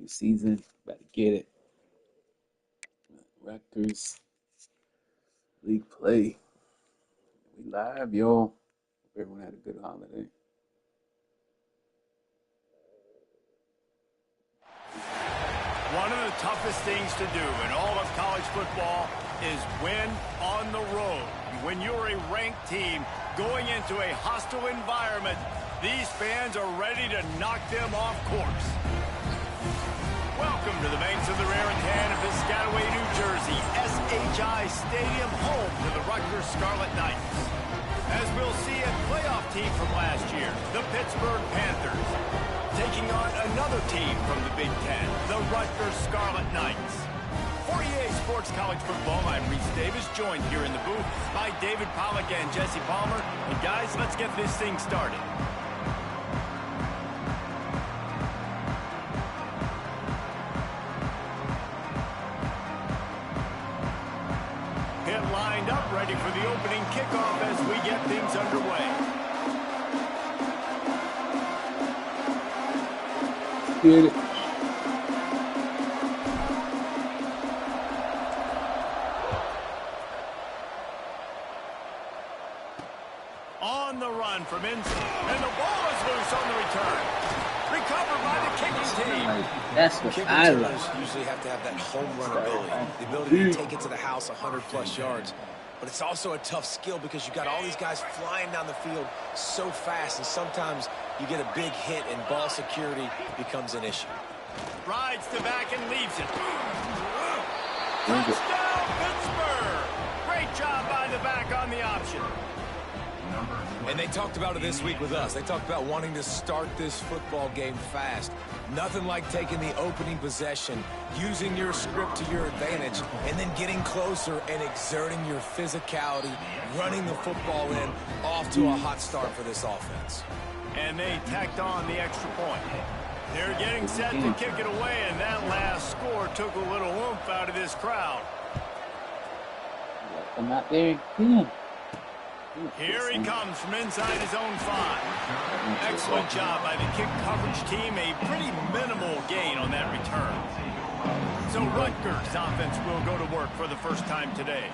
new season. About to get it. Rutgers league play. We live, y'all. Hope everyone had a good holiday. One of the toughest things to do in all of college football is win on the road. When you're a ranked team going into a hostile environment, these fans are ready to knock them off course. Welcome to the banks of the Raritan of Piscataway, New Jersey, SHI Stadium, home to the Rutgers Scarlet Knights. As we'll see a playoff team from last year, the Pittsburgh Panthers, taking on another team from the Big Ten, the Rutgers Scarlet Knights. For EA Sports College Football, I'm Reese Davis, joined here in the booth by David Pollack and Jesse Palmer. And guys, let's get this thing started. Pitt lined up, ready for the opening kickoff as we get things underway. Get it. On the run from inside, and the ball is loose on the return. Recovered by the kicking team. That's what Kick I returners like. usually have to have that home run ability, the ability to take it to the house 100-plus yards. But it's also a tough skill because you've got all these guys flying down the field so fast, and sometimes you get a big hit and ball security becomes an issue. Rides the back and leaves it. Touchdown, Pittsburgh! Great job by the back on the option. And they talked about it this week with us. They talked about wanting to start this football game fast. Nothing like taking the opening possession, using your script to your advantage, and then getting closer and exerting your physicality, running the football in, off to a hot start for this offense. And they tacked on the extra point. They're getting set to kick it away, and that last score took a little oomph out of this crowd. I'm not there. Yeah. Here he comes from inside his own 5. Excellent job by the kick coverage team. A pretty minimal gain on that return. So Rutgers offense will go to work for the first time today.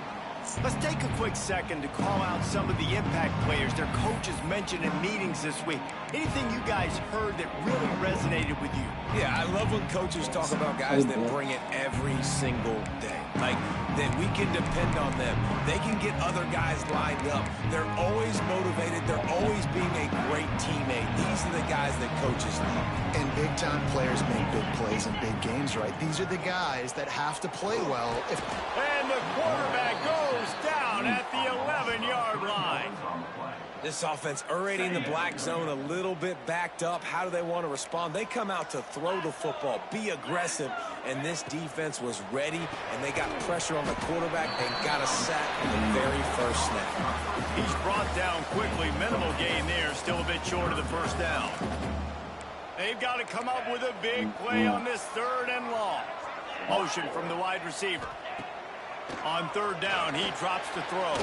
Let's take a quick second to call out some of the impact players their coaches mentioned in meetings this week. Anything you guys heard that really resonated with you? Yeah, I love when coaches talk about guys that bring it every single day. Like, that we can depend on them. They can get other guys lined up. They're always motivated. They're always being a great teammate. These are the guys that coaches love. And big-time players make big plays in big games, right? These are the guys that have to play well. And the quarterback goes down at the 11-yard line. This offense already in the black zone, a little bit backed up. How do they want to respond? They come out to throw the football, be aggressive, and this defense was ready, and they got pressure on the quarterback and got a sack on the very first snap. He's brought down quickly. Minimal gain there, still a bit short of the first down. They've got to come up with a big play on this 3rd and long. Motion from the wide receiver. On 3rd down, he drops to throw.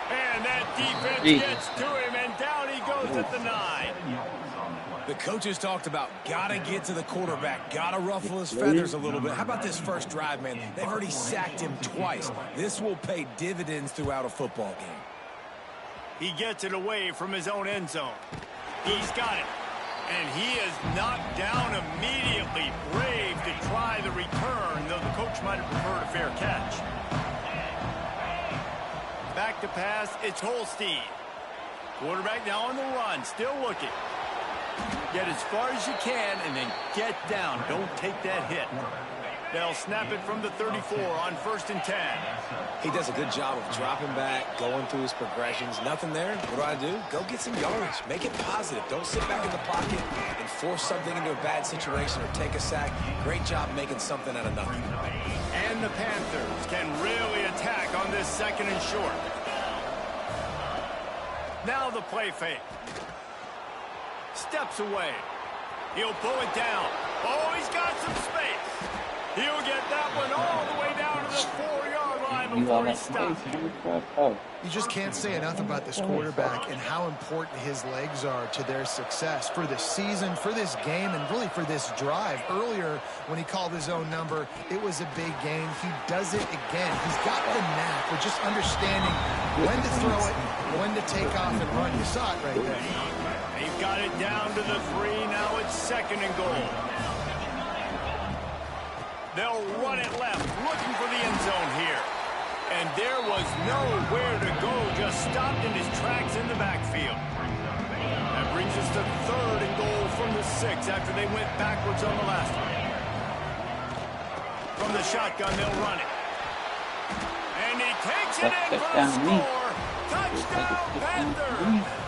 And that defense gets to him, and down he goes at the 9. The coaches talked about gotta get to the quarterback, gotta ruffle his feathers a little bit. How about this first drive, man? They've already sacked him twice. This will pay dividends throughout a football game. He gets it away from his own end zone. He's got it. And he is knocked down immediately. Brave to try the return, though the coach might have preferred a fair catch. Back to pass, it's Holstein. Quarterback now on the run, still looking. Get as far as you can and then get down. Don't take that hit. They'll snap it from the 34 on 1st and 10. He does a good job of dropping back, going through his progressions. Nothing there. What do? Go get some yardage. Make it positive. Don't sit back in the pocket and force something into a bad situation or take a sack. Great job making something out of nothing. And the Panthers can really attack on this 2nd and short. Now the play fake. Steps away. He'll pull it down. Oh, he's got some space. He'll get that one all the way down to the 4-yard line before he stopped. You just can't say enough about this quarterback and how important his legs are to their success for the season, for this game, and really for this drive. Earlier, when he called his own number, it was a big gain. He does it again. He's got the knack for just understanding when to throw it, when to take off and run. You saw it right there. They've got it down to the 3. Now it's 2nd and goal. They'll run it left, looking for the end zone here. And there was nowhere to go, just stopped in his tracks in the backfield. That brings us to 3rd and goal from the 6 after they went backwards on the last one. From the shotgun, they'll run it. And he takes it in for the score. Touchdown, Panthers!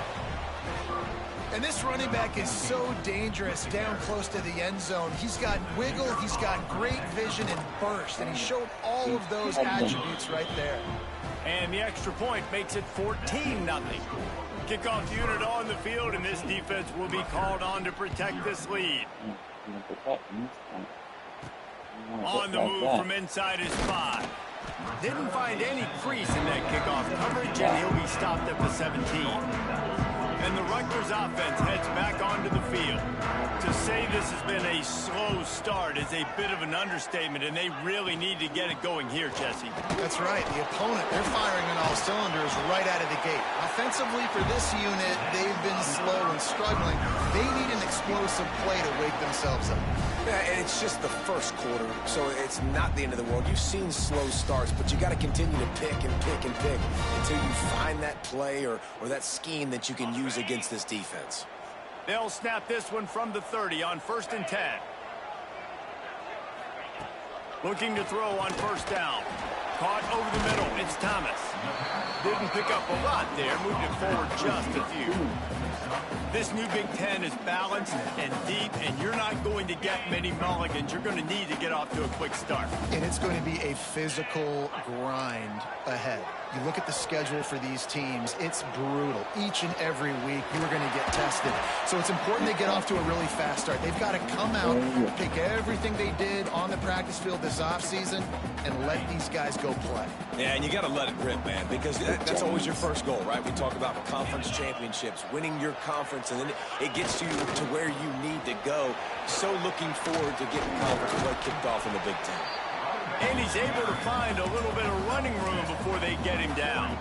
And this running back is so dangerous down close to the end zone. He's got wiggle, he's got great vision and burst, and he showed all of those attributes right there. And the extra point makes it 14-0. Kickoff unit on the field, and this defense will be called on to protect this lead. On the move from inside his 5. Didn't find any crease in that kickoff coverage, and he'll be stopped at the 17. And the Rutgers offense heads back onto the field. To say this has been a slow start is a bit of an understatement, and they really need to get it going here, Jesse. That's right. The opponent, they're firing on all cylinders right out of the gate. Offensively, for this unit, they've been slow and struggling. They need an explosive play to wake themselves up. Yeah, and it's just the first quarter, so it's not the end of the world. You've seen slow starts, but you got to continue to pick and pick and pick until you find that play or that scheme that you can use against this defense. They'll snap this one from the 30 on 1st and 10. Looking to throw on 1st down. Caught over the middle. It's Thomas. Didn't pick up a lot there. Moved it forward just a few. This new Big Ten is balanced and deep, and you're not going to get many mulligans. You're going to need to get off to a quick start. And it's going to be a physical grind ahead. You look at the schedule for these teams, it's brutal. Each and every week, you are going to get tested. So it's important they get off to a really fast start. They've got to come out, pick everything they did on the practice field this offseason, and let these guys go play. Yeah, and you got to let it rip, man, because that's always your first goal, right? We talk about conference championships, winning your conference, and then it gets you to where you need to go. So looking forward to getting conference play kicked off in the Big Ten. And he's able to find a little bit of running room before they get him down.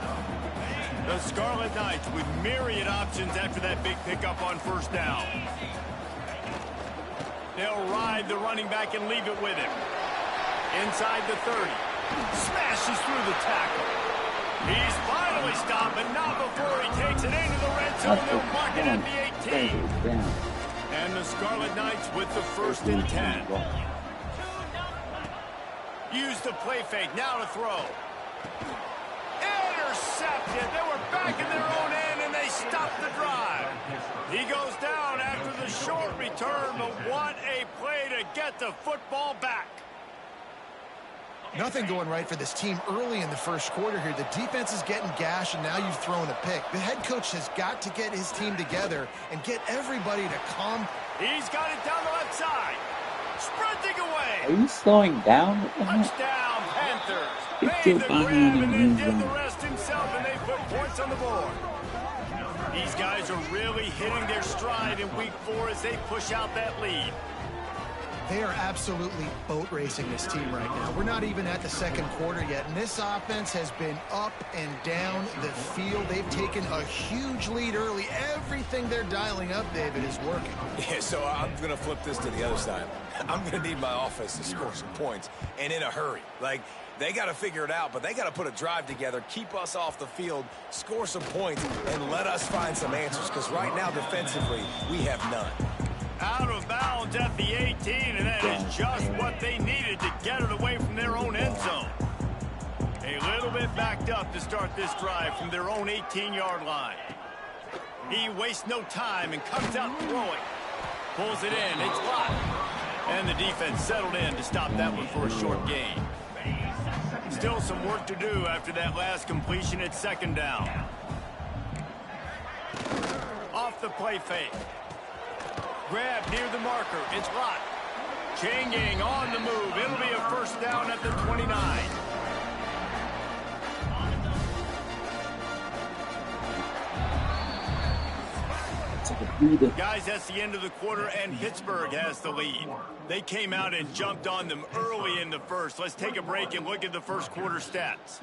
The Scarlet Knights with myriad options after that big pickup on 1st down. They'll ride the running back and leave it with him. Inside the 30. Smashes through the tackle. He's finally stopped, but not before he takes it into the red zone. They'll mark it at the 18. And the Scarlet Knights with the 1st and 10. Use the play fake, now to throw. Intercepted. They were back in their own end, and they stopped the drive. He goes down after the short return, but what a play to get the football back. Nothing going right for this team early in the first quarter here. The defense is getting gashed, and now you've thrown a pick. The head coach has got to get his team together and get everybody to calm. He's got it down the left side. Sprinting away. Are you slowing down? Touchdown, Panthers. Made the grab and then did the rest himself, and they put points on the board. These guys are really hitting their stride in week 4 as they push out that lead. They are absolutely boat racing this team right now. We're not even at the second quarter yet, and this offense has been up and down the field. They've taken a huge lead early. Everything they're dialing up, David, is working. Yeah, so I'm going to flip this to the other side. I'm going to need my offense to score some points, and in a hurry. Like, they got to figure it out, but they got to put a drive together, keep us off the field, score some points, and let us find some answers, because right now, defensively, we have none. Out of bounds at the 18, and that is just what they needed to get it away from their own end zone. A little bit backed up to start this drive from their own 18-yard line. He wastes no time and comes out throwing. Pulls it in. It's blocked. And the defense settled in to stop that one for a short gain. Still some work to do after that last completion at 2nd down. Off the play fake. Grab near the marker. It's locked. Changing on the move. It'll be a 1st down at the 29. Guys, that's the end of the quarter, and Pittsburgh has the lead. They came out and jumped on them early in the first. Let's take a break and look at the first quarter stats.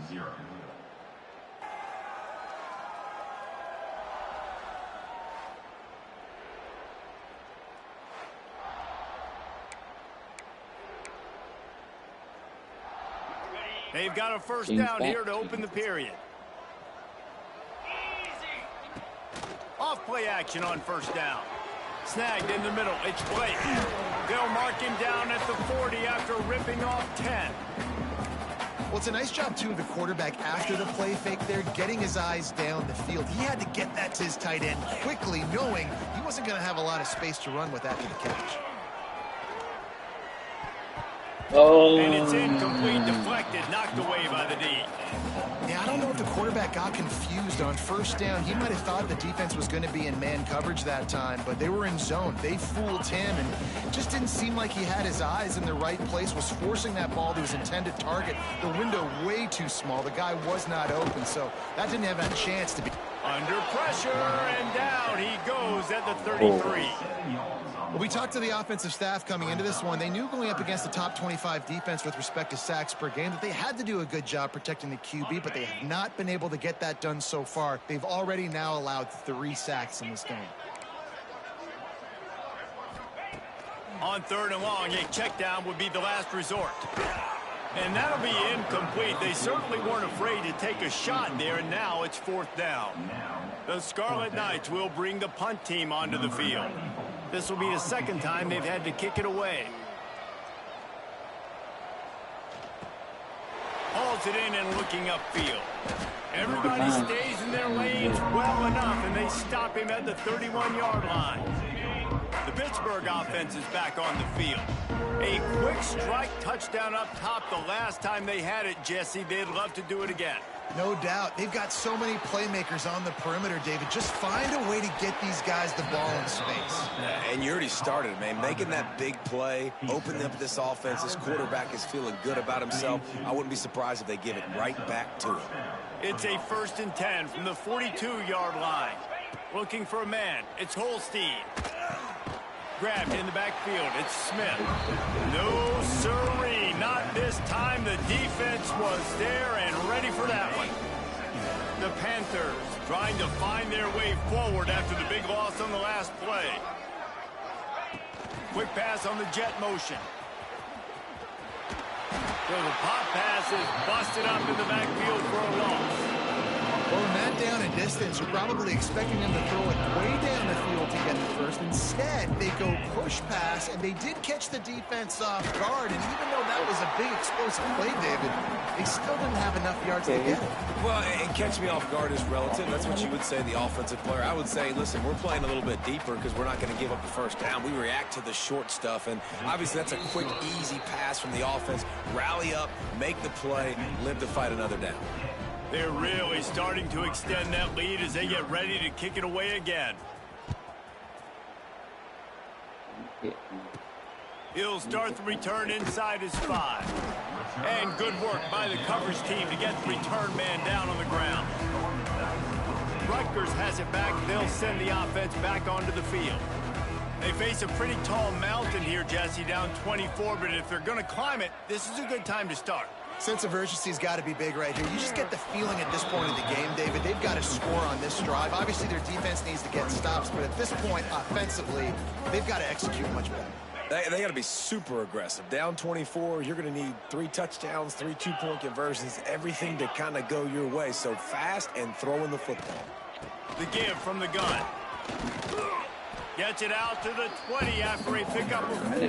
They've got a first down here to open the period. Off play action on first down. Snagged in the middle. It's Blake. They'll mark him down at the 40 after ripping off 10. Well, it's a nice job, too, of the quarterback after the play fake there, getting his eyes down the field. He had to get that to his tight end quickly, knowing he wasn't going to have a lot of space to run with after the catch. Oh. And it's incomplete, deflected, knocked away by the D. Yeah, I don't know if the quarterback got confused on first down. He might have thought the defense was going to be in man coverage that time, but they were in zone. They fooled him, and it just didn't seem like he had his eyes in the right place, was forcing that ball to his intended target. The window way too small. The guy was not open, so that didn't have a chance to be. Under pressure, and down he goes at the 33. Well, we talked to the offensive staff coming into this one. They knew going up against the top 25 defense with respect to sacks per game that they had to do a good job protecting the QB, but they have not been able to get that done so far. They've already now allowed 3 sacks in this game. On third and long, a check down would be the last resort. And that'll be incomplete. They certainly weren't afraid to take a shot there, and now it's fourth down. The Scarlet Knights will bring the punt team onto the field. This will be the second time they've had to kick it away. Hauls it in and looking upfield. Everybody stays in their lanes well enough, and they stop him at the 31-yard line. The Pittsburgh offense is back on the field. A quick strike touchdown up top the last time they had it, Jesse. They'd love to do it again. No doubt. They've got so many playmakers on the perimeter, David. Just find a way to get these guys the ball in space. And you already started, man. Making that big play, opening up this offense. This quarterback is feeling good about himself. I wouldn't be surprised if they give it right back to him. It's a 1st and 10 from the 42-yard line. Looking for a man. It's Holstein. Grabbed in the backfield. It's Smith. No siree. Not this time. The defense was there and ready for that one. The Panthers trying to find their way forward after the big loss on the last play. Quick pass on the jet motion. So the pop pass is busted up in the backfield for a loss. Well, in that down and distance, you're probably expecting them to throw it way down the field to get the first. Instead, they go push pass, and they did catch the defense off guard. And even though that was a big explosive play, David, they still didn't have enough yards to get it. Well, and catch me off guard is relative. That's what you would say, the offensive player. I would say, listen, we're playing a little bit deeper because we're not going to give up the first down. We react to the short stuff, and obviously that's a quick, easy pass from the offense. Rally up, make the play, live to fight another down. They're really starting to extend that lead as they get ready to kick it away again. He'll start the return inside his 5. And good work by the coverage team to get the return man down on the ground. Rutgers has it back. They'll send the offense back onto the field. They face a pretty tall mountain here, Jesse, down 24, but if they're going to climb it, this is a good time to start. Sense of urgency's got to be big right here. You just get the feeling at this point in the game, David, they've got to score on this drive. Obviously, their defense needs to get stops, but at this point, offensively, they've got to execute much better. They got to be super aggressive. Down 24, you're going to need 3 touchdowns, 3 2-point conversions, everything to kind of go your way. So fast and throwing the football. The give from the gun. Gets it out to the 20 after a pickup of 4.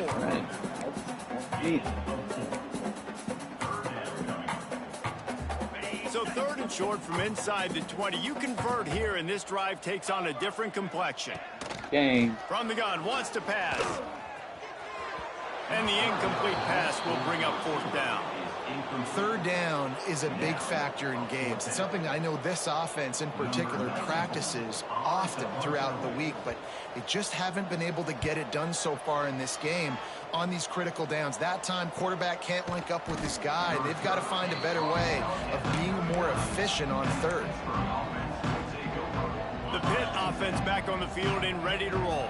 So 3rd and short from inside the 20. You convert here, and this drive takes on a different complexion. Game. From the gun, wants to pass. And the incomplete pass will bring up 4th down. 3rd down is a big factor in games. It's something I know this offense in particular practices often throughout the week, but they just haven't been able to get it done so far in this game on these critical downs. That time, quarterback can't link up with his guy. They've got to find a better way of being more efficient on 3rd. The Pitt offense back on the field and ready to roll.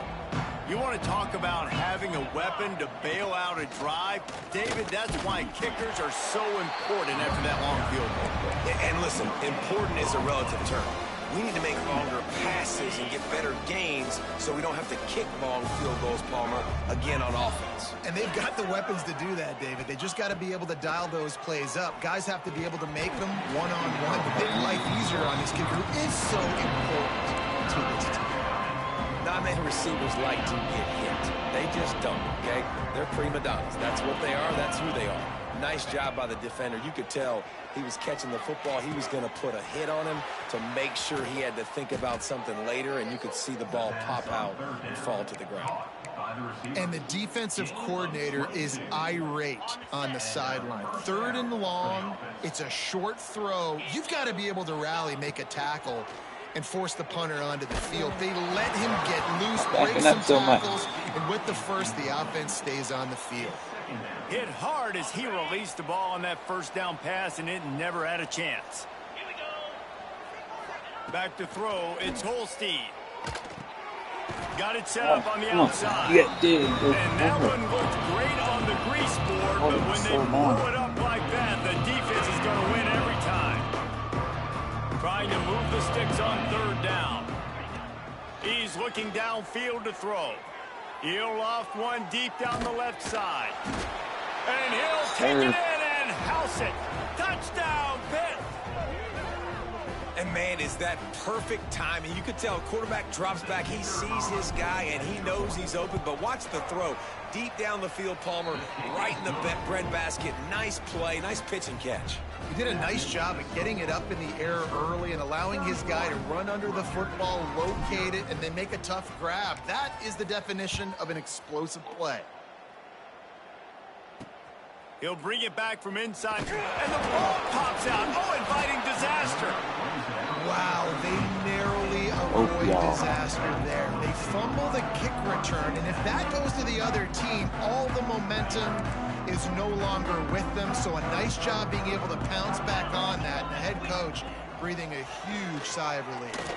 You want to talk about having a weapon to bail out a drive? David, that's why kickers are so important after that long field goal. And listen, important is a relative term. We need to make longer passes and get better gains so we don't have to kick long field goals, Palmer, again on offense. And they've got the weapons to do that, David. They just got to be able to dial those plays up. Guys have to be able to make them one-on-one to make life easier on this kicker, who is so important to this team. Not many receivers like to get hit. They just don't, okay? They're prima donnas. That's what they are. That's who they are. Nice job by the defender. You could tell he was catching the football. He was going to put a hit on him to make sure he had to think about something later, and you could see the ball pop out and fall to the ground. And the defensive coordinator is irate on the sideline. 3rd and long. It's a short throw. You've got to be able to rally, make a tackle, and force the punter onto the field. They let him get loose, break some tackles, and with the first, the offense stays on the field. Hit hard as he released the ball on that first down pass, and it never had a chance. Back to throw, it's Holstein. Got it set up on the outside. And that one looked great on the grease board, but when they blow it up like that, the defense is going to win every time. Trying to move the sticks on 3rd down. He's looking downfield to throw. He'll loft one deep down the left side. And he'll take it in and house it. Touchdown, Pitt. And, man, is that perfect timing. You could tell quarterback drops back. He sees his guy, and he knows he's open. But watch the throw. Deep down the field, Palmer, right in the breadbasket. Nice play, nice pitch and catch. He did a nice job of getting it up in the air early and allowing his guy to run under the football, locate it, and then make a tough grab. That is the definition of an explosive play. He'll bring it back from inside, and the ball pops out. Oh, inviting disaster. Wow, they narrowly avoid disaster there. They fumble the kick return, and if that goes to the other team, all the momentum is no longer with them. So a nice job being able to pounce back on that, and the head coach breathing a huge sigh of relief.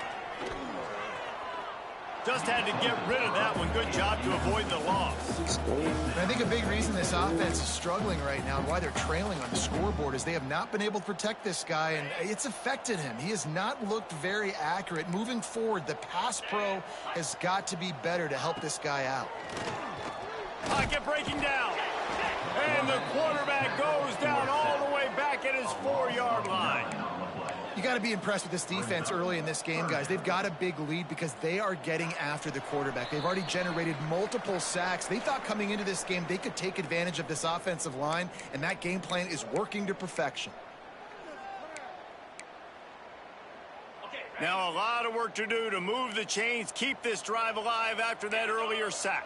Just had to get rid of that one. Good job to avoid the loss. And I think a big reason this offense is struggling right now and why they're trailing on the scoreboard is they have not been able to protect this guy, and it's affected him. He has not looked very accurate. Moving forward, the pass pro has got to be better to help this guy out. Pocket breaking down. And the quarterback goes down all the way back at his 4-yard line. You got to be impressed with this defense early in this game, guys. They've got a big lead because they are getting after the quarterback. They've already generated multiple sacks. They thought coming into this game they could take advantage of this offensive line, and that game plan is working to perfection. Now a lot of work to do to move the chains, keep this drive alive after that earlier sack.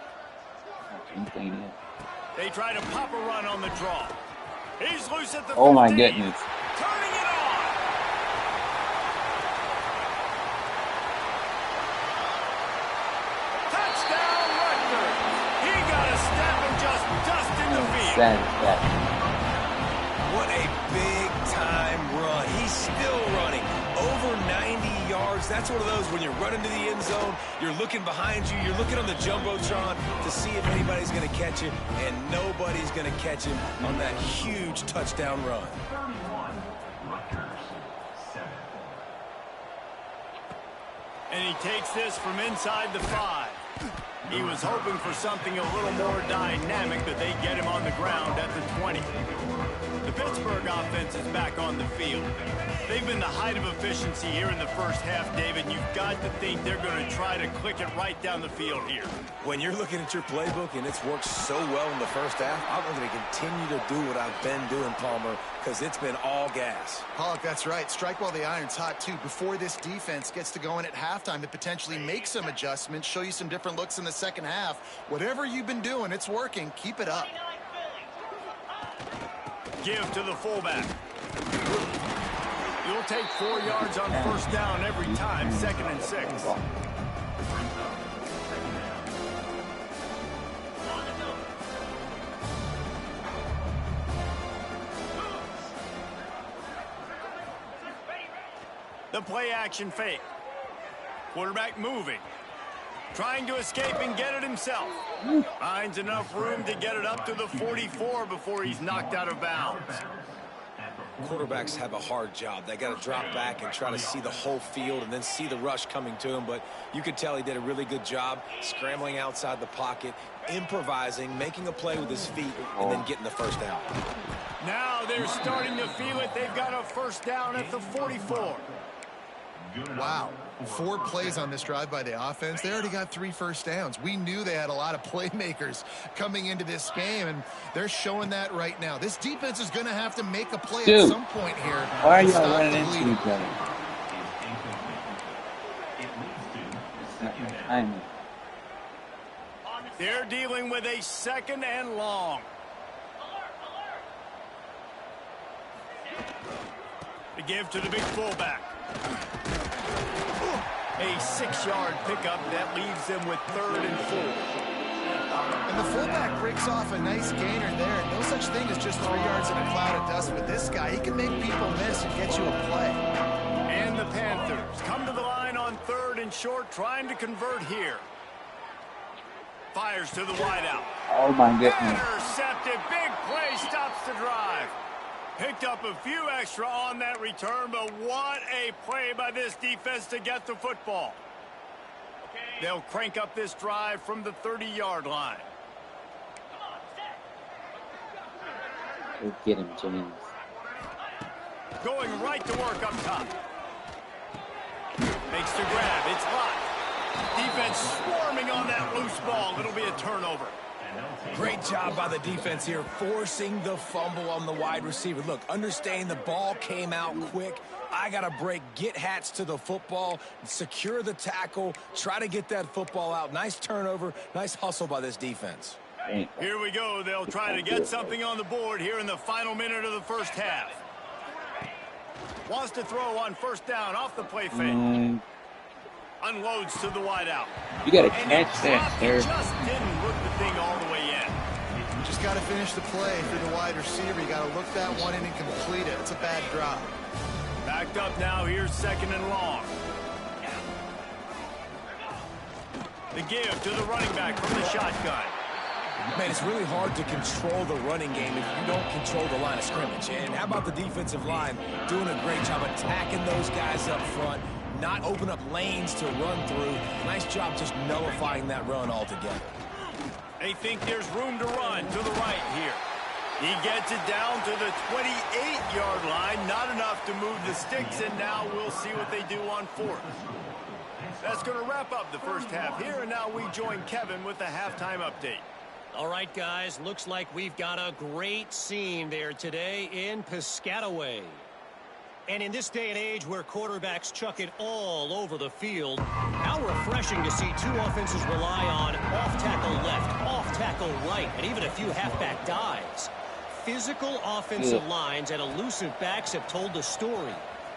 They try to pop a run on the draw. He's loose at the 15. Oh my goodness. Turning it on. Touchdown, Rutgers. He got a step and just dusted the field. What a big-time run. He's still running. Over 90 yards. That's one of those when you're running to the end zone, you're looking behind you, you're looking on the Jumbotron to see if anybody's going to catch him, and nobody's going to catch him on that huge touchdown run. And he takes this from inside the 5. He was hoping for something a little more dynamic, but they get him on the ground at the 20. The Pittsburgh offense is back on the field. They've been the height of efficiency here in the first half, David. You've got to think they're going to try to click it right down the field here. When you're looking at your playbook and it's worked so well in the first half, I'm going to continue to do what I've been doing, Palmer, because it's been all gas. Pollock, that's right. Strike while the iron's hot, too. Before this defense gets to going at halftime to potentially make some adjustments, show you some different looks in the second half. Whatever you've been doing, it's working. Keep it up. Give to the fullback. You'll take 4 yards on first down every time, 2nd and 6. The play action fake. Quarterback moving. Trying to escape and get it himself. Finds enough room to get it up to the 44 before he's knocked out of bounds. Quarterbacks have a hard job. They got to drop back and try to see the whole field and then see the rush coming to him. But you could tell he did a really good job scrambling outside the pocket, improvising, making a play with his feet, and then getting the first down. Now they're starting to feel it. They've got a first down at the 44. Wow. 4 plays on this drive by the offense. They already got 3 first downs. We knew they had a lot of playmakers coming into this game, and they're showing that right now. This defense is going to have to make a play at some point here. Why are you running into each other? They're dealing with a 2nd and long. The give to the big fullback. A 6-yard pickup that leaves them with 3rd and 4. And the fullback breaks off a nice gainer there. No such thing as just 3 yards in a cloud of dust with this guy. He can make people miss and get you a play. And the Panthers come to the line on 3rd and short, trying to convert here. Fires to the wideout. Oh my goodness. Intercepted. Big play stops the drive. Picked up a few extra on that return, but what a play by this defense to get the football. They'll crank up this drive from the 30-yard line. Go get him, James. Going right to work up top. Makes the grab. It's hot. Defense swarming on that loose ball. It'll be a turnover. Great job by the defense here, forcing the fumble on the wide receiver. Look, understanding the ball came out quick. I got to break, get Hats to the football, secure the tackle, try to get that football out. Nice turnover, nice hustle by this defense. Here we go. They'll try to get something on the board here in the final minute of the first half. Wants to throw on first down off the play fake. Unloads to the wideout. You got to catch that, sir. Just didn't look the thing all the way in. You just got to finish the play for the wide receiver. You got to look that one in and complete it. It's a bad drop. Backed up now. Here's 2nd and long. The give to the running back from the shotgun. Man, it's really hard to control the running game if you don't control the line of scrimmage. And how about the defensive line doing a great job attacking those guys up front, not open up lanes to run through. Nice job just nullifying that run altogether. They think there's room to run to the right here. He gets it down to the 28-yard line. Not enough to move the sticks, and now we'll see what they do on 4th. That's going to wrap up the first half here, and now we join Kevin with the halftime update. All right, guys, looks like we've got a great scene there today in Piscataway. And in this day and age where quarterbacks chuck it all over the field, how refreshing to see 2 offenses rely on off-tackle left, off-tackle right, and even a few halfback dives. Physical offensive lines and elusive backs have told the story.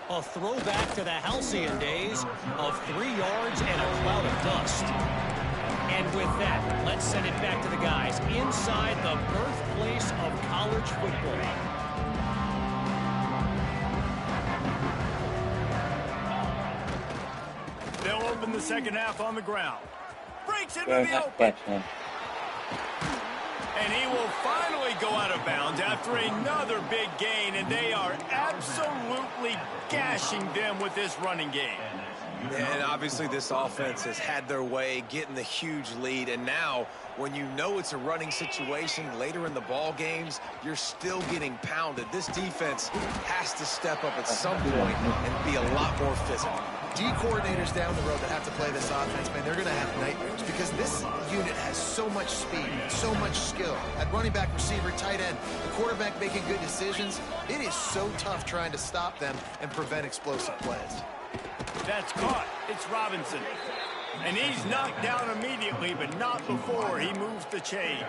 A throwback to the halcyon days of 3 yards and a cloud of dust. And with that, let's send it back to the guys inside the birthplace of college football. They'll open the second half on the ground. Breaks into the open. And he will finally go out of bounds after another big gain, and they are absolutely gashing them with this running game. And obviously this offense has had their way, getting the huge lead, and now when you know it's a running situation later in the ball games, you're still getting pounded. This defense has to step up at some point and be a lot more physical. D coordinators down the road that have to play this offense, man, they're going to have nightmares because this unit has so much speed, so much skill. At running back, receiver, tight end, the quarterback making good decisions, it is so tough trying to stop them and prevent explosive plays. That's caught. It's Robinson. And he's knocked down immediately, but not before he moves the chains.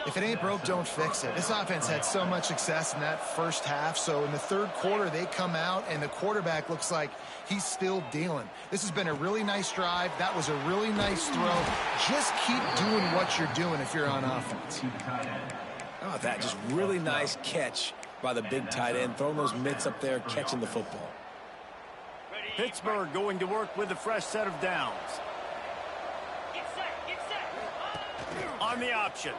If it ain't broke, don't fix it. This offense had so much success in that first half, so in the third quarter, they come out, and the quarterback looks like he's still dealing. This has been a really nice drive. That was a really nice throw. Just keep doing what you're doing if you're on offense. How about that? Just really nice catch by the big tight end, throwing those mitts up there, catching the football. Pittsburgh going to work with a fresh set of downs. On the option.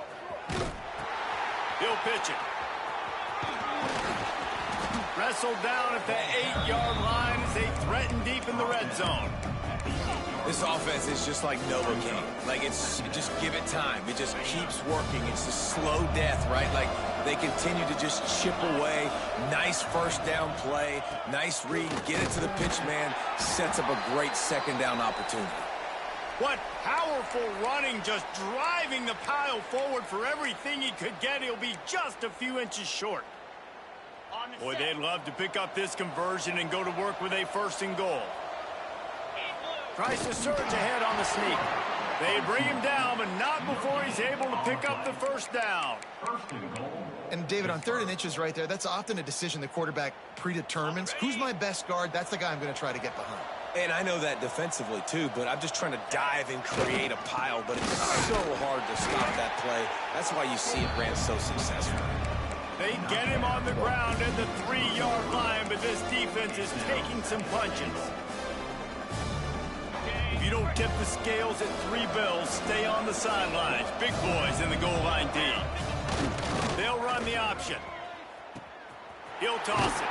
He'll pitch it. Wrestled down at the 8-yard line as they threaten deep in the red zone. This offense is just like Novocaine. Like, it's just give it time. It just keeps working. It's a slow death, right? Like, they continue to just chip away. Nice first down play. Nice read. Get it to the pitch man. Sets up a great second down opportunity. What powerful running, just driving the pile forward for everything he could get. He'll be just a few inches short. Boy, they'd love to pick up this conversion and go to work with a 1st and goal. Tries to surge ahead on the sneak. They bring him down, but not before he's able to pick up the 1st down. And David, on 3rd and inches right there, that's often a decision the quarterback predetermines. Who's my best guard? That's the guy I'm going to try to get behind. And I know that defensively, too, but I'm just trying to dive and create a pile, but it's so hard to stop that play. That's why you see it ran so successful. They get him on the ground at the 3-yard line, but this defense is taking some punches. If you don't tip the scales at 3 bills, stay on the sidelines. Big boys in the goal line D. They'll run the option. He'll toss it.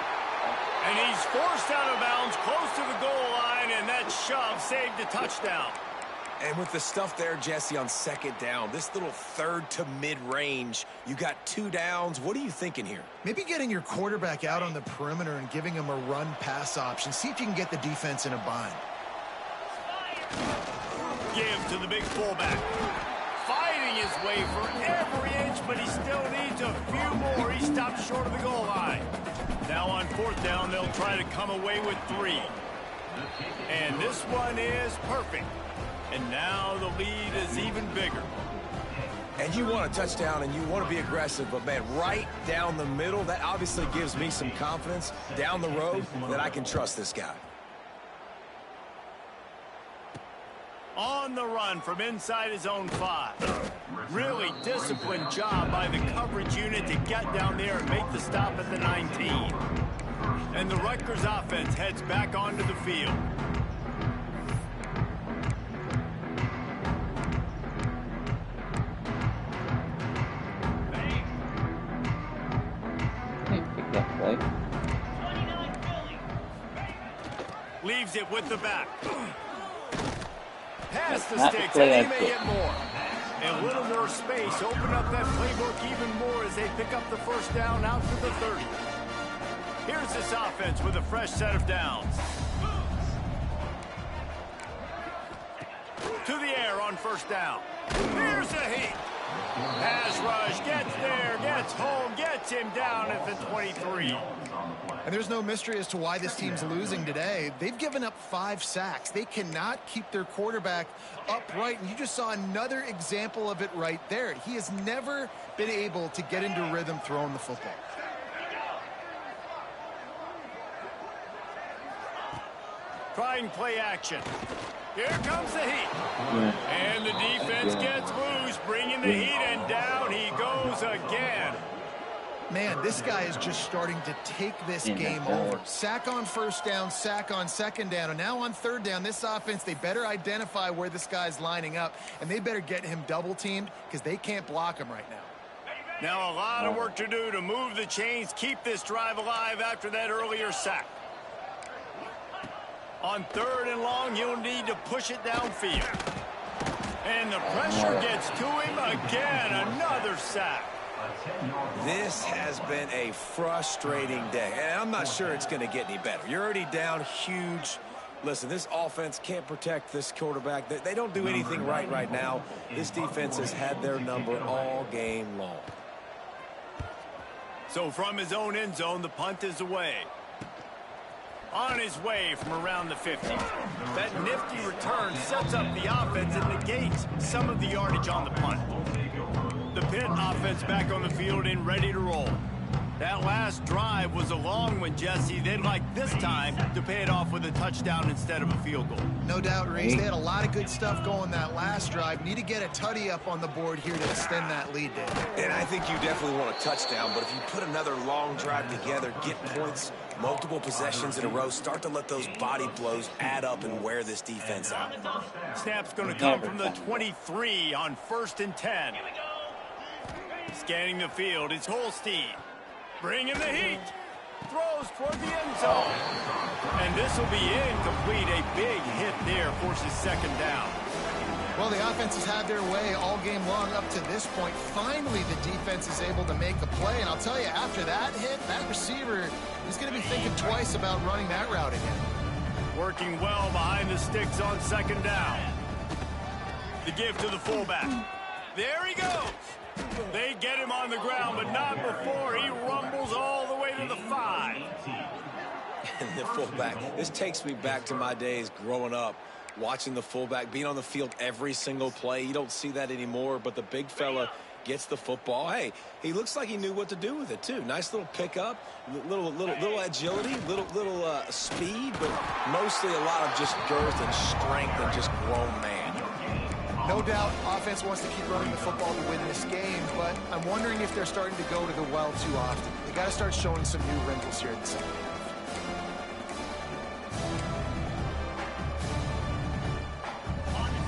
And he's forced out of bounds close to the goal line, and that shove saved a touchdown. And with the stuff there, Jesse, on 2nd down, this little 3rd to mid-range, you got 2 downs. What are you thinking here? Maybe getting your quarterback out on the perimeter and giving him a run-pass option. See if you can get the defense in a bind. Give to the big fullback. Fighting his way for every inch, but he still needs a few more. He stopped short of the goal line. Now on 4th down, they'll try to come away with 3. And this one is perfect. And now the lead is even bigger. And you want a touchdown and you want to be aggressive, but, man, right down the middle, that obviously gives me some confidence down the road that I can trust this guy. On the run from inside his own 5. Really disciplined job by the coverage unit to get down there and make the stop at the 19. And the Rutgers offense heads back onto the field. Leaves it with the back. Past the sticks, and he may get more. And a little more space. Open up that playbook even more as they pick up the 1st down out to the 30. Here's this offense with a fresh set of downs. To the air on 1st down. Here's the heat. Pass rush, gets there, gets home, gets him down at the 23. And there's no mystery as to why this team's losing today. They've given up 5 sacks. They cannot keep their quarterback upright, and you just saw another example of it right there. He has never been able to get into rhythm throwing the football. Trying play action. Here comes the heat. And the defense gets loose, bringing the heat, and down he goes again. Man, this guy is just starting to take this game over. Sack on 1st down, sack on 2nd down, and now on 3rd down, this offense, they better identify where this guy's lining up, and they better get him double-teamed because they can't block him right now. Now a lot of work to do to move the chains, keep this drive alive after that earlier sack. On 3rd and long, he'll need to push it downfield. And the pressure gets to him again, another sack. This has been a frustrating day, and I'm not sure it's going to get any better. You're already down huge. Listen, this offense can't protect this quarterback. They don't do anything right now. This defense has had their number all game long. So from his own end zone, the punt is away. On his way from around the 50. That nifty return sets up the offense and negates some of the yardage on the punt. The PITT offense back on the field and ready to roll. That last drive was a long one, Jesse. They'd like this time to pay it off with a touchdown instead of a field goal. No doubt, Reese. They had a lot of good stuff going that last drive. Need to get a tutty up on the board here to extend that lead, Dave. And I think you definitely want a touchdown, but if you put another long drive together, get points, multiple possessions in a row, start to let those body blows add up and wear this defense out. Snap's going to come from the 23 on 1st and 10. Scanning the field, it's Holstein. Bringing the heat. Throws toward the end zone. And this will be incomplete. A big hit there forces second down. Well, the offense has had their way all game long up to this point. Finally, the defense is able to make a play. And I'll tell you, after that hit, that receiver is going to be thinking twice about running that route again. Working well behind the sticks on second down. The give to the fullback. There he goes. They get him on the ground, but not before he rumbles all the way to the 5. And the fullback, this takes me back to my days growing up, watching the fullback being on the field every single play. You don't see that anymore, but the big fella gets the football. Hey, he looks like he knew what to do with it too. Nice little pickup, little agility, little speed, but mostly a lot of just girth and strength and just grown man. No doubt, offense wants to keep running the football to win this game, but I'm wondering if they're starting to go to the well too often. They got to start showing some new wrinkles here in the second half.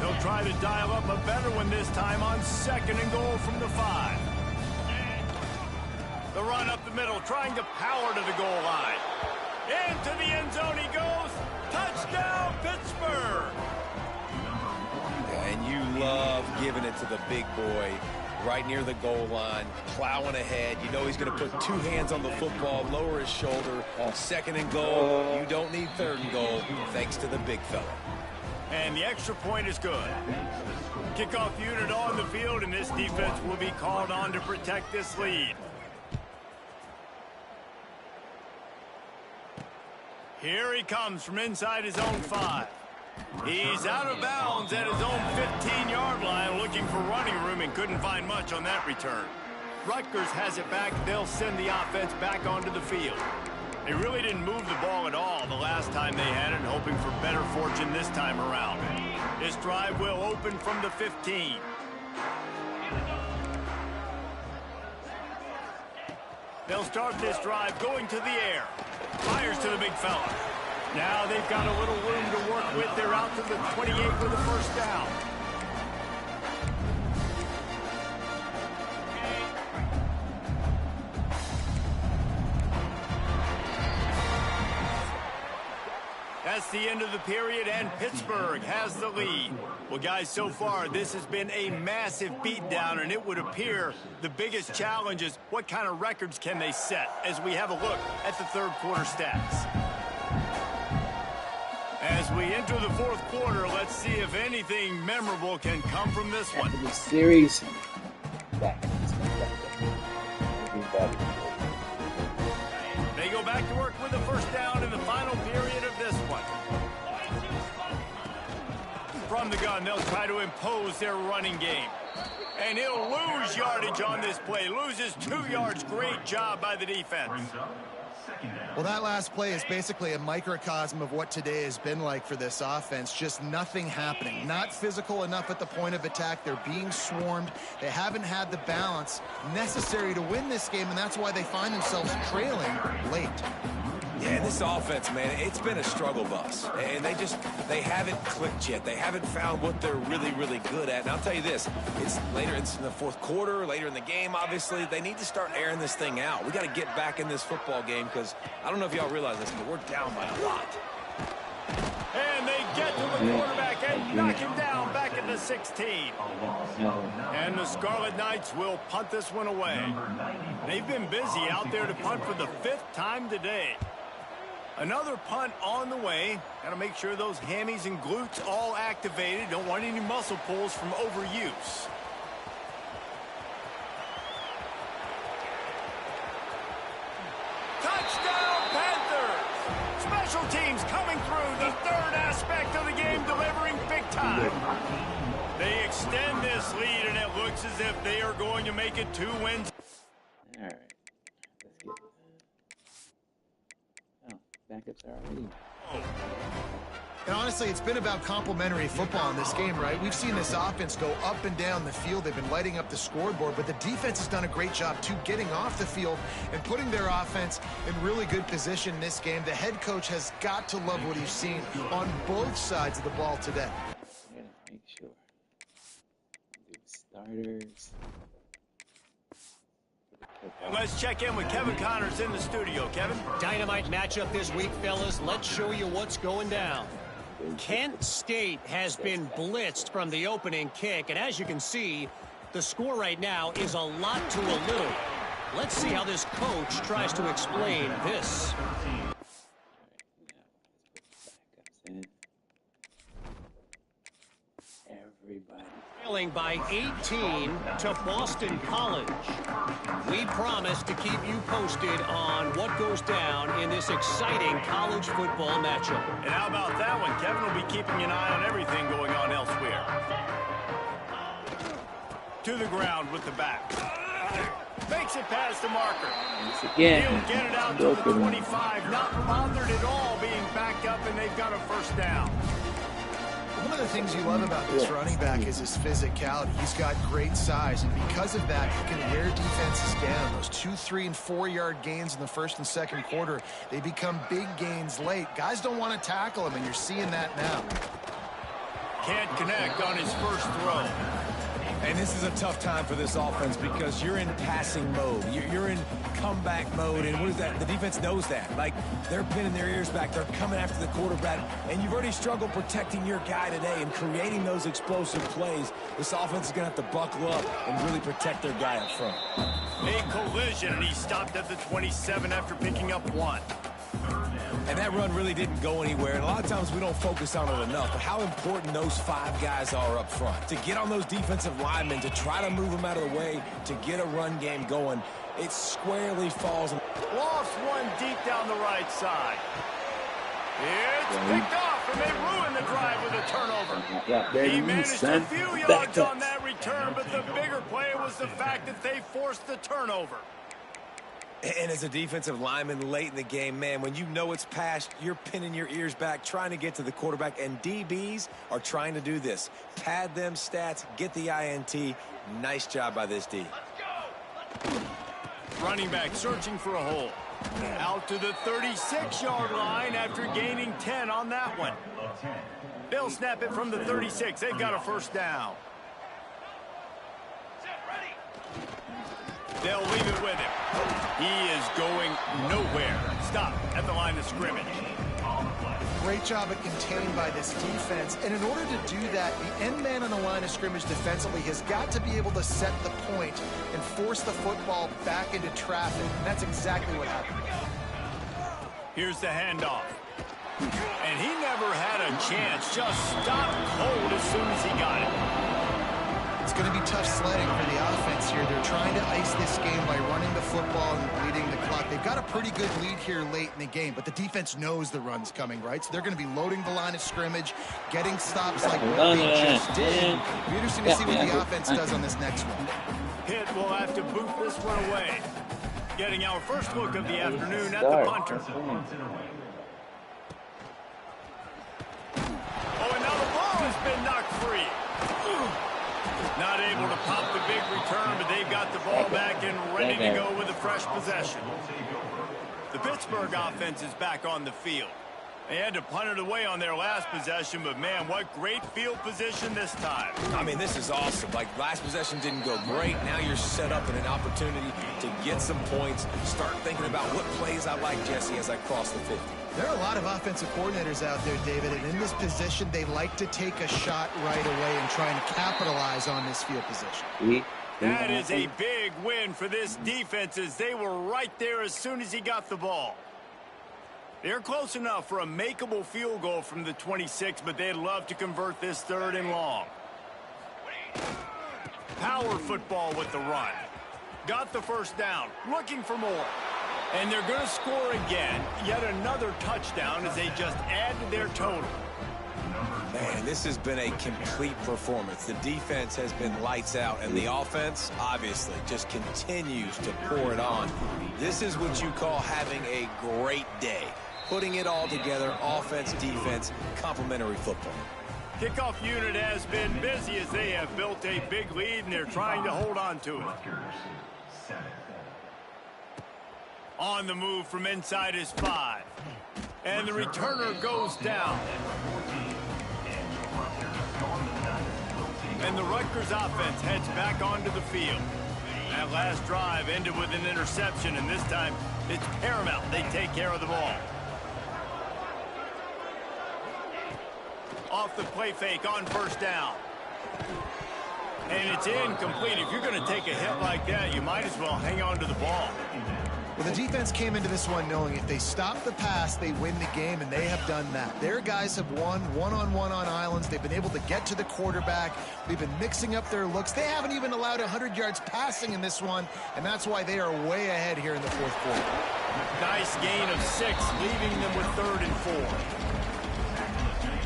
They'll try to dial up a better one this time on 2nd and goal from the 5. The run up the middle, trying to power to the goal line. Into the end zone he goes. Touchdown, Pittsburgh! And you love giving it to the big boy right near the goal line, plowing ahead. You know he's going to put 2 hands on the football, lower his shoulder. 2nd and goal. You don't need 3rd and goal, thanks to the big fella. And the extra point is good. Kickoff unit on the field, and this defense will be called on to protect this lead. Here he comes from inside his own 5. He's out of bounds at his own 15-yard line, looking for running room, and couldn't find much on that return. Rutgers has it back. They'll send the offense back onto the field. They really didn't move the ball at all the last time they had it, hoping for better fortune this time around. This drive will open from the 15. They'll start this drive going to the air. Fires to the big fella. Now they've got a little room to work with. They're out to the 28 for the first down. That's the end of the period, and Pittsburgh has the lead. Well, guys, so far, this has been a massive beatdown, and it would appear the biggest challenge is what kind of records can they set as we have a look at the third quarter stats. As we enter the fourth quarter, let's see if anything memorable can come from this one. The series back. They go back to work with the first down in the final period of this one. From the gun, they'll try to impose their running game. And he'll lose yardage on this play. Loses 2 yards. Great job by the defense. Well, that last play is basically a microcosm of what today has been like for this offense. Just nothing happening. Not physical enough at the point of attack. They're being swarmed. They haven't had the balance necessary to win this game, and that's why they find themselves trailing late. Yeah, this offense, man, it's been a struggle bus. And they haven't clicked yet. They haven't found what they're really, really good at. And I'll tell you this, it's in the fourth quarter, later in the game, obviously. They need to start airing this thing out. We got to get back in this football game because I don't know if y'all realize this, but we're down by a lot. And they get to the quarterback and knock him down back at the 16. And the Scarlet Knights will punt this one away. They've been busy out there to punt for the 5th time today. Another punt on the way. Got to make sure those hammies and glutes all activated. Don't want any muscle pulls from overuse. Touchdown, Panthers! Special teams coming through. The third aspect of the game, delivering big time. They extend this lead, and it looks as if they are going to make it 2 wins. All right, let's get backups already. And honestly, it's been about complementary football in this game, right? We've seen this offense go up and down the field. They've been lighting up the scoreboard, but the defense has done a great job, too, getting off the field and putting their offense in really good position in this game. The head coach has got to love what he's seen on both sides of the ball today. I gotta make sure. Do starters. And let's check in with Kevin Connors in the studio. Kevin? Dynamite matchup this week, fellas. Let's show you what's going down. Kent State has been blitzed from the opening kick, and as you can see, the score right now is a lot to a little. Let's see how this coach tries to explain this. Everybody. Trailing by 18 to Boston College. We promise to keep you posted on what goes down in this exciting college football matchup. And how about that one? Kevin will be keeping an eye on everything going on elsewhere. To the ground with the back. Makes it past the marker. Once again, He'll get it out to the 25. Not bothered at all being backed up, and they've got a first down. One of the things you love about this running back is his physicality. He's got great size, and because of that, he can wear defenses down. Those 2-, 3-, and 4-yard gains in the first and second quarter, they become big gains late. Guys don't want to tackle him, and you're seeing that now. Can't connect on his first throw. And this is a tough time for this offense because you're in passing mode. You're in comeback mode, and what is that? The defense knows that. Like, they're pinning their ears back. They're coming after the quarterback, and you've already struggled protecting your guy today and creating those explosive plays. This offense is going to have to buckle up and really protect their guy up front. A collision, and he stopped at the 27 after picking up 1. And that run really didn't go anywhere. And a lot of times we don't focus on it enough. But how important those 5 guys are up front. To get on those defensive linemen, to try to move them out of the way, to get a run game going, it squarely falls. Lost one deep down the right side. It's picked off, and they ruin the drive with a turnover. He managed a few yards on that return, but the bigger play was the fact that they forced the turnover. And as a defensive lineman late in the game, man, when you know it's past, you're pinning your ears back, trying to get to the quarterback, and DBs are trying to do this. Pad them stats, get the INT. Nice job by this D. Running back searching for a hole. Out to the 36-yard line after gaining 10 on that one. They'll snap it from the 36. They've got a first down. They'll leave it with him. He is going nowhere. Stop at the line of scrimmage. Great job at containing by this defense. And in order to do that, the end man on the line of scrimmage defensively has got to be able to set the point and force the football back into traffic. And that's exactly what happened. Here's the handoff. And he never had a chance. Just stopped cold as soon as he got it. It's going to be tough sledding for the offense here. They're trying to ice this game by running the football and bleeding the clock. They've got a pretty good lead here late in the game, but the defense knows the run's coming, right? So they're going to be loading the line of scrimmage, getting stops like what they just did. It'll be interesting to see what the offense does on this next one. Pitt will have to boot this one away. Getting our first look of the afternoon at the punter. Oh, and now the ball has been knocked free. Not able to pop the big return, but they've got the ball back and ready to go with a fresh possession. The Pittsburgh offense is back on the field. They had to punt it away on their last possession, but man, what great field position this time. I mean, this is awesome. Like, last possession didn't go great. Now you're set up in an opportunity to get some points. Start thinking about what plays I like, Jesse, as I cross the 50. There are a lot of offensive coordinators out there, David, and in this position, they like to take a shot right away and try and capitalize on this field position. That is a big win for this defense, as they were right there as soon as he got the ball. They're close enough for a makeable field goal from the 26, but they'd love to convert this 3rd and long. Power football with the run. Got the first down, looking for more. And they're going to score again. Yet another touchdown as they just add to their total. Man, this has been a complete performance. The defense has been lights out, and the offense, obviously, just continues to pour it on. This is what you call having a great day. putting it all together, offense, defense, complementary football. Kickoff unit has been busy as they have built a big lead, and they're trying to hold on to it. On the move from inside his 5. And the returner goes down. And the Rutgers offense heads back onto the field. That last drive ended with an interception, and this time it's paramount they take care of the ball. Off the play fake on first down. And it's incomplete. If you're going to take a hit like that, you might as well hang on to the ball. Well, the defense came into this one knowing if they stop the pass, they win the game, and they have done that. Their guys have won one-on-one on islands. They've been able to get to the quarterback. They've been mixing up their looks. They haven't even allowed 100 yards passing in this one, and that's why they are way ahead here in the fourth quarter. Nice gain of 6, leaving them with 3rd and 4.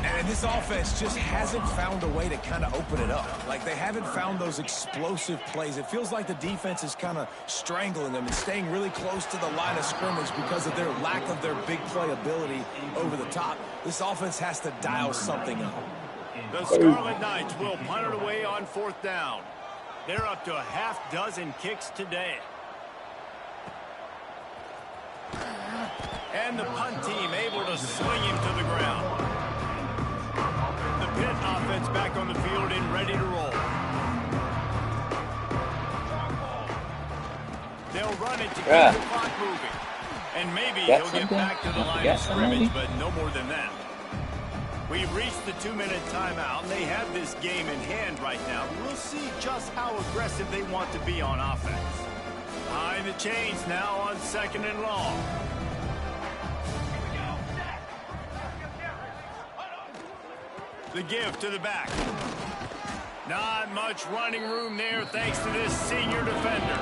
And this offense just hasn't found a way to kind of open it up. Like, they haven't found those explosive plays. It feels like the defense is kind of strangling them and staying really close to the line of scrimmage because of their lack of their big play ability over the top. This offense has to dial something up. The Scarlet Knights will punt it away on 4th down. They're up to a half-dozen kicks today. And the punt team able to swing him to the ground. Pitt offense back on the field and ready to roll. They'll run it to keep the clock moving. And maybe he'll get back to the line of scrimmage, but no more than that. We've reached the 2-minute timeout, and they have this game in hand right now. We'll see just how aggressive they want to be on offense. Behind the chains now on 2nd and long. The give to the back. Not much running room there thanks to this senior defender.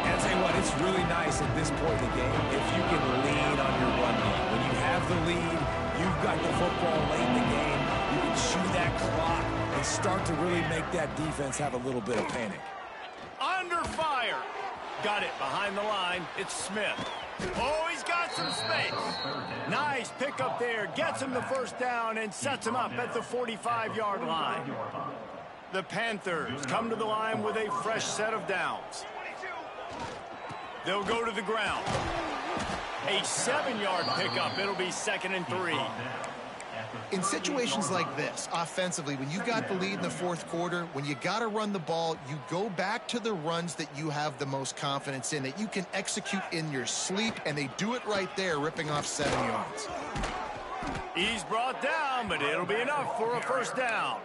And I'll tell you what, it's really nice at this point in the game if you can lean on your run game. When you have the lead, you've got the football late in the game, you can chew that clock and start to really make that defense have a little bit of panic. Under fire. Got it behind the line. It's Smith. Oh, he's got some space. Nice pickup there. Gets him the first down and sets him up at the 45-yard line. The Panthers come to the line with a fresh set of downs. They'll go to the ground. A 7-yard pickup. It'll be 2nd and 3. In situations like this, offensively, when you got the lead in the fourth quarter, when you got to run the ball, you go back to the runs that you have the most confidence in, that you can execute in your sleep, and they do it right there, ripping off 7 yards. He's brought down, but it'll be enough for a first down.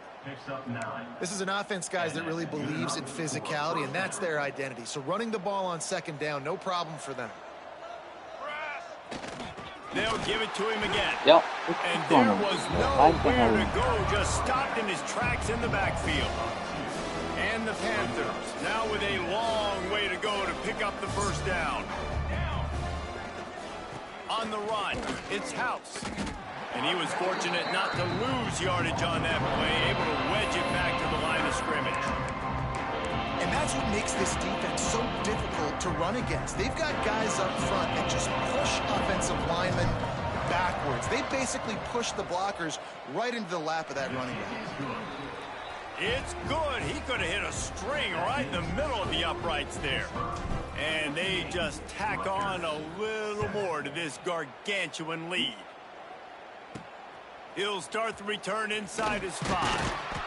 This is an offense, guys, that really believes in physicality, and that's their identity. So running the ball on 2nd down, no problem for them. They'll give it to him again. Yep. And there was nowhere to go, just stopped in his tracks in the backfield. And the Panthers now with a long way to go to pick up the first down. On the run, it's House. And he was fortunate not to lose yardage on that play, able to wedge it back to the line of scrimmage. And that's what makes this defense so difficult to run against. They've got guys up front that just push offensive linemen backwards. They basically push the blockers right into the lap of that running back. It's good. He could have hit a string right in the middle of the uprights there. And they just tack on a little more to this gargantuan lead. He'll start the return inside his 5.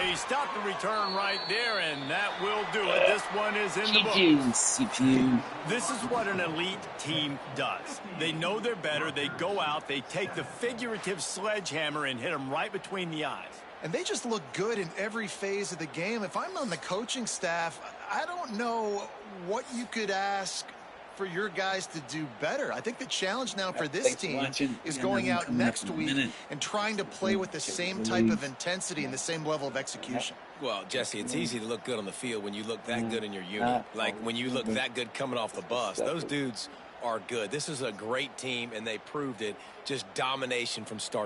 He stopped the return right there, and that will do it. This one is in the books. CPU. This is what an elite team does. They know they're better. They go out. They take the figurative sledgehammer and hit them right between the eyes. And they just look good in every phase of the game. If I'm on the coaching staff, I don't know what you could ask for your guys to do better. I think the challenge now for this team is going out next week and trying to play with the same type of intensity and the same level of execution. Well, Jesse, it's easy to look good on the field when you look that good in your unit. Like when you look that good coming off the bus. Those dudes are good. This is a great team, and they proved it. Just domination from start.